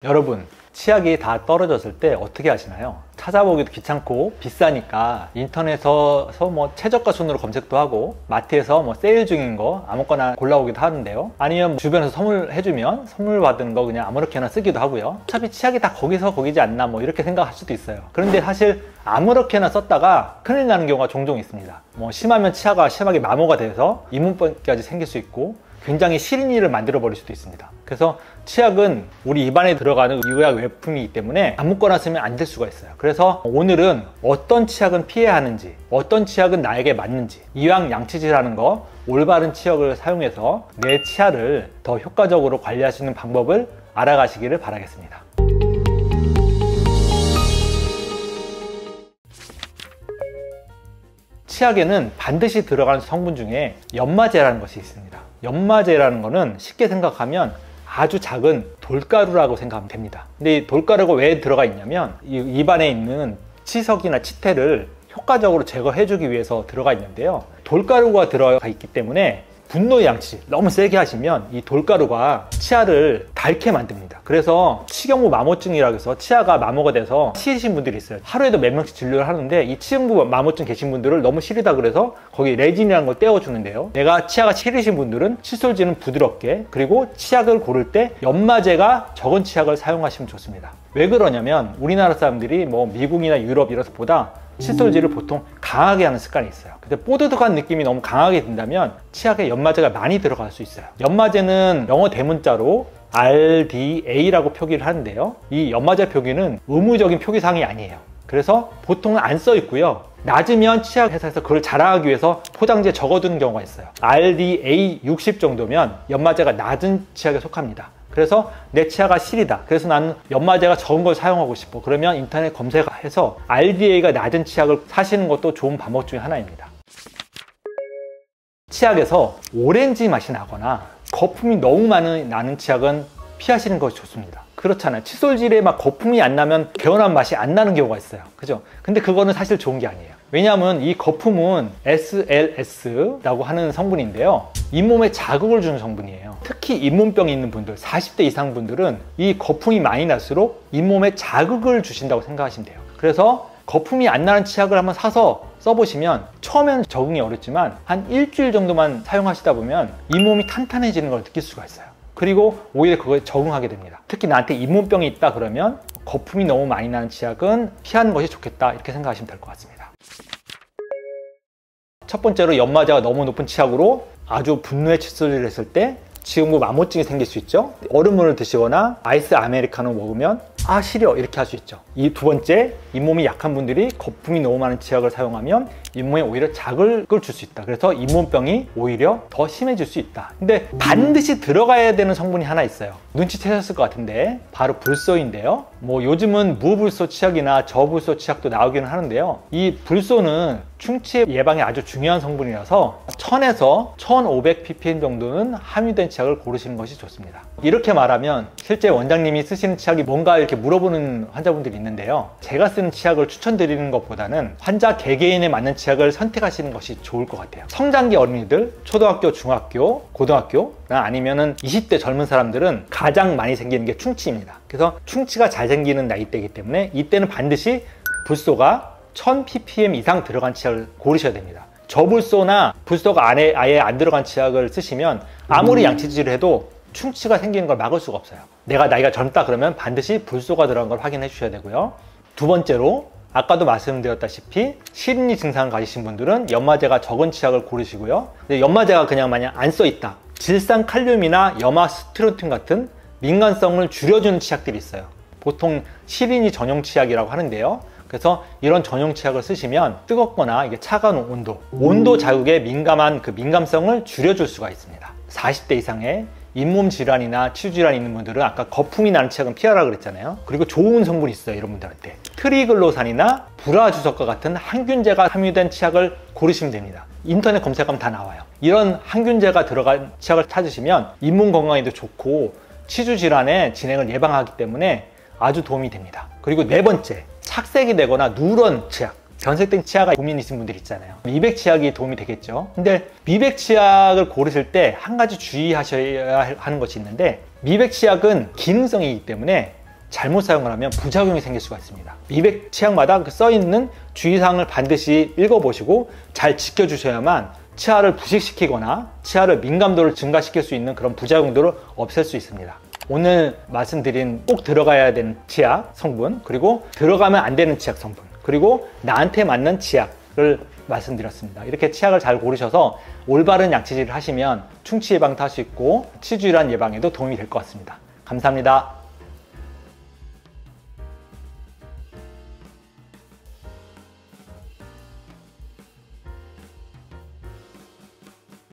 여러분, 치약이 다 떨어졌을 때 어떻게 하시나요? 찾아보기도 귀찮고 비싸니까 인터넷에서 뭐 최저가 순으로 검색도 하고 마트에서 뭐 세일 중인 거 아무거나 골라오기도 하는데요. 아니면 주변에서 선물해주면 선물 받은 거 그냥 아무렇게나 쓰기도 하고요. 어차피 치약이 다 거기서 거기지 않나 뭐 이렇게 생각할 수도 있어요. 그런데 사실 아무렇게나 썼다가 큰일 나는 경우가 종종 있습니다. 뭐 심하면 치아가 심하게 마모가 돼서 이문병까지 생길 수 있고 굉장히 싫은 일을 만들어 버릴 수도 있습니다. 그래서 치약은 우리 입안에 들어가는 의약 외품이기 때문에 아무거나 쓰면 안 될 수가 있어요. 그래서 오늘은 어떤 치약은 피해야 하는지, 어떤 치약은 나에게 맞는지, 이왕 양치질하는 거 올바른 치약을 사용해서 내 치아를 더 효과적으로 관리할 수 있는 방법을 알아가시기를 바라겠습니다. 치약에는 반드시 들어가는 성분 중에 연마제라는 것이 있습니다. 연마제라는 것은 쉽게 생각하면 아주 작은 돌가루라고 생각하면 됩니다. 근데 이 돌가루가 왜 들어가 있냐면 입안에 있는 치석이나 치태를 효과적으로 제거해 주기 위해서 들어가 있는데요. 돌가루가 들어가 있기 때문에 분노 양치 너무 세게 하시면 이 돌가루가 치아를 닳게 만듭니다. 그래서 치경부 마모증이라고 해서 치아가 마모가 돼서 시리신 분들이 있어요. 하루에도 몇 명씩 진료를 하는데 이 치경부 마모증 계신 분들을 너무 시리다 그래서 거기 레진이라는 걸 떼어주는데요. 내가 치아가 시리신 분들은 칫솔질은 부드럽게, 그리고 치약을 고를 때 연마제가 적은 치약을 사용하시면 좋습니다. 왜 그러냐면 우리나라 사람들이 뭐 미국이나 유럽 이런보다 칫솔질을 보통 강하게 하는 습관이 있어요. 근데 뽀드득한 느낌이 너무 강하게 든다면 치약에 연마제가 많이 들어갈 수 있어요. 연마제는 영어 대문자로 RDA라고 표기를 하는데요. 이 연마제 표기는 의무적인 표기사항이 아니에요. 그래서 보통은 안 써 있고요. 낮으면 치약 회사에서 그걸 자랑하기 위해서 포장지에 적어두는 경우가 있어요. RDA 60 정도면 연마제가 낮은 치약에 속합니다. 그래서 내 치아가 시리다, 그래서 나는 연마제가 적은 걸 사용하고 싶어, 그러면 인터넷 검색해서 RDA가 낮은 치약을 사시는 것도 좋은 방법 중에 하나입니다. 치약에서 오렌지 맛이 나거나 거품이 너무 나는 치약은 피하시는 것이 좋습니다. 그렇잖아요. 칫솔질에 막 거품이 안 나면 개운한 맛이 안 나는 경우가 있어요. 그죠? 근데 그거는 사실 좋은 게 아니에요. 왜냐하면 이 거품은 SLS라고 하는 성분인데요. 잇몸에 자극을 주는 성분이에요. 특히 잇몸병이 있는 분들, 40대 이상 분들은 이 거품이 많이 날수록 잇몸에 자극을 주신다고 생각하시면 돼요. 그래서 거품이 안 나는 치약을 한번 사서 써보시면 처음에는 적응이 어렵지만 한 일주일 정도만 사용하시다 보면 잇몸이 탄탄해지는 걸 느낄 수가 있어요. 그리고 오히려 그거에 적응하게 됩니다. 특히 나한테 잇몸병이 있다 그러면 거품이 너무 많이 나는 치약은 피하는 것이 좋겠다, 이렇게 생각하시면 될 것 같습니다. 첫 번째로 연마제가 너무 높은 치약으로 아주 분노의 칫솔질을 했을 때 치경부 마모증이 생길 수 있죠. 얼음물을 드시거나 아이스 아메리카노 먹으면 아 시려, 이렇게 할 수 있죠. 이 두 번째, 잇몸이 약한 분들이 거품이 너무 많은 치약을 사용하면 잇몸에 오히려 자극을 줄 수 있다. 그래서 잇몸병이 오히려 더 심해질 수 있다. 근데 반드시 들어가야 되는 성분이 하나 있어요. 눈치채셨을 것 같은데 바로 불소인데요. 뭐 요즘은 무불소 치약이나 저불소 치약도 나오기는 하는데요. 이 불소는 충치 예방에 아주 중요한 성분이라서 1000에서 1500ppm 정도는 함유된 치약을 고르시는 것이 좋습니다. 이렇게 말하면 실제 원장님이 쓰시는 치약이 뭔가 이렇게 물어보는 환자분들이 있는데요. 제가 쓰는 치약을 추천드리는 것보다는 환자 개개인에 맞는 치약을 선택하시는 것이 좋을 것 같아요. 성장기 어린이들, 초등학교, 중학교, 고등학교, 아니면은 20대 젊은 사람들은 가장 많이 생기는 게 충치입니다. 그래서 충치가 잘 생기는 나이대이기 때문에 이때는 반드시 불소가 1000ppm 이상 들어간 치약을 고르셔야 됩니다. 저불소나 불소가 아예 안 들어간 치약을 쓰시면 아무리 양치질을 해도 충치가 생기는 걸 막을 수가 없어요. 내가 나이가 젊다 그러면 반드시 불소가 들어간 걸 확인해 주셔야 되고요. 두 번째로 아까도 말씀드렸다시피 시린이 증상을 가지신 분들은 연마제가 적은 치약을 고르시고요. 근데 연마제가 그냥 만약 안 써 있다, 질산칼륨이나 염화스티로틴 같은 민감성을 줄여주는 치약들이 있어요. 보통 시린이 전용 치약이라고 하는데요. 그래서 이런 전용 치약을 쓰시면 뜨겁거나 이게 차가운 온도 자극에 민감한 그 민감성을 줄여줄 수가 있습니다. 40대 이상의 잇몸 질환이나 치주 질환이 있는 분들은 아까 거품이 나는 치약은 피하라 그랬잖아요. 그리고 좋은 성분이 있어요. 이런 분들한테 트리글로산이나 불화주석과 같은 항균제가 함유된 치약을 고르시면 됩니다. 인터넷 검색하면 다 나와요. 이런 항균제가 들어간 치약을 찾으시면 잇몸 건강에도 좋고 치주 질환의 진행을 예방하기 때문에 아주 도움이 됩니다. 그리고 네 번째, 착색이 되거나 누런 치약, 변색된 치아가 고민이신 분들 있잖아요. 미백 치약이 도움이 되겠죠. 근데 미백 치약을 고르실 때 한 가지 주의하셔야 하는 것이 있는데, 미백 치약은 기능성이기 때문에 잘못 사용을 하면 부작용이 생길 수가 있습니다. 미백 치약마다 써있는 주의사항을 반드시 읽어보시고 잘 지켜주셔야만 치아를 부식시키거나 치아를 민감도를 증가시킬 수 있는 그런 부작용들을 없앨 수 있습니다. 오늘 말씀드린 꼭 들어가야 되는 치약 성분, 그리고 들어가면 안 되는 치약 성분, 그리고 나한테 맞는 치약을 말씀드렸습니다. 이렇게 치약을 잘 고르셔서 올바른 양치질을 하시면 충치 예방도 할 수 있고 치주질환 예방에도 도움이 될 것 같습니다. 감사합니다.